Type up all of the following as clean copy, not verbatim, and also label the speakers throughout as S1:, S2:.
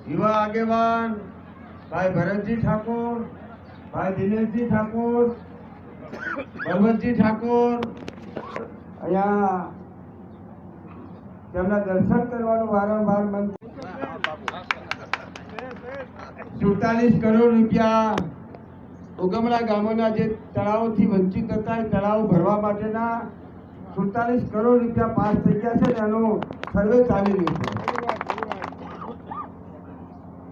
S1: યુવા આગેવાન ભાઈ ભરતજી ઠાકોર, ભાઈ દિનેશજી ઠાકોર, ભગવતજી ઠાકોર અહીંયા તેમના દર્શન કરવાનું વારંવાર મન 47 કરોડ રૂપિયા ઉગમણા ગામોના જે તળાવોથી વંચિત હતા એ તળાવ ભરવા માટેના 47 કરોડ રૂપિયા પાસ થઈ ગયા છે અને એનો સર્વે ચાલી રહ્યું છે.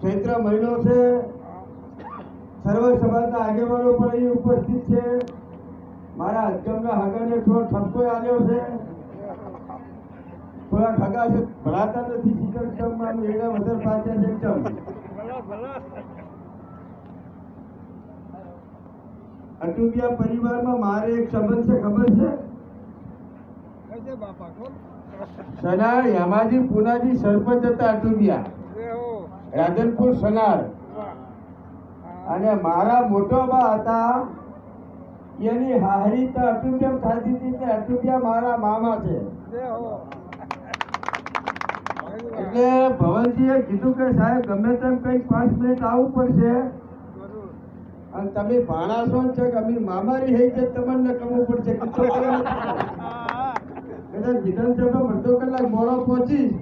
S1: ચૈત્ર મહિનો છે, સર્વ સમાજના આગેવાનો પણ અહીં ઉપસ્થિત છે. મારા અજગમના હગાને થોડો ઠપકો આવ્યો છે, થોડા હગા છે ભરાતા નથી, શિખર ચમવાનું એના વધારે પાછા છે ચમ. અટુબિયા પરિવારમાં મારે એક સંબંધ છે, ખબર છે? સનાર યામાજી પુનાજી સરપંચ હતા અટુબિયા, રાધનપુર સનાર. અને મારા મોટો બા હતા, એની હાહરી તો અટુબિયા થતી હતી કે અટુબિયા મારા મામા છે. એટલે ભવનજીએ કીધું કે સાહેબ ગમે તેમ કઈક 5 મિનિટ આવવું પડશે અને તમે ભાણા છો ને કે અમે મામારી હઈ છે તમને કમવું પડશે. વિધાનસભા અડધો કલાક મોડો પહોંચીશ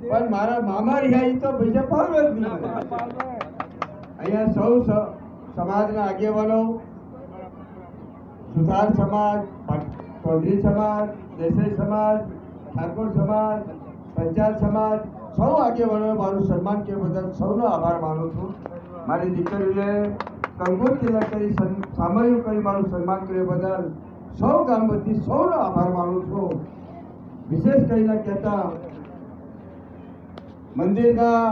S1: પણ મારા મામારી હઈ તો પૈસા પાડવો જ નહીં. અહીંયા સૌ સમાજના આગેવાનો, સુથાર સમાજ, ચૌધરી સમાજ, દેસાઈ સમાજ, ઠાકોર સમાજ, પંચાયત સમાજ, સૌ આગેવાનો મારું સન્માન કે બદલ સૌનો આભાર માનું છું. મારી દીકરીઓને કંગોર તિલક કરી સામયું કરી મારું સન્માન કર્યા બદલ સૌ ગામ વતી સૌનો આભાર માનું છું. વિશેષ કરીને કહેતા મંદિરના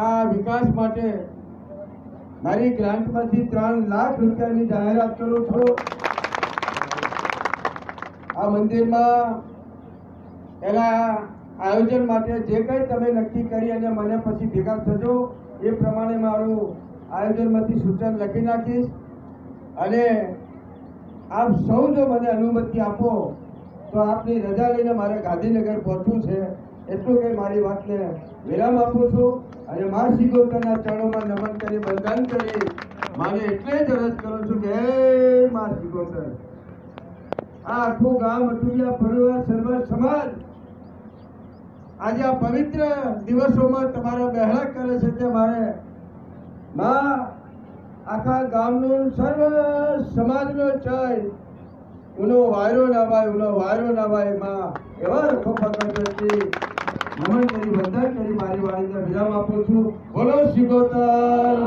S1: આ વિકાસ માટે મારી ગ્રાન્ટમાંથી 3 લાખ રૂપિયાની જાહેરાત કરું છું. આ મંદિરમાં એના આયોજન માટે જે કંઈ તમે નક્કી કરી અને મને પછી ભેગા થજો એ પ્રમાણે મારું આયોજનમાંથી સૂચન લખી નાખીશ. અને આપ સૌ જો મને અનુમતિ આપો તો આપની રજા લઈને મારે ગાંધીનગર પહોંચવું છે. એટલું કંઈ મારી વાતને વિરામ આપું છું અને મા શિગોતરના ચરણોમાં નમન કરી વંદન કરી મારે એટલે જ અરજ કરું છું કે હે મા શિગોતર, આ આખું ગામ અટુબિયા પરિવાર સર્વ સમાજ આજે આ પવિત્ર દિવસોમાં તમારા બહેળા કરે છે તે મારે માં આખા ગામનું સર્વ સમાજનો જય ઉનો વાયરો ના વાય, ઉનો વાયરો ના વાય માં એવા રખો પકડતી નમન કરી વંદન કરી મારી વાણીને વિરામ આપું છું. બોલો શિગોતર.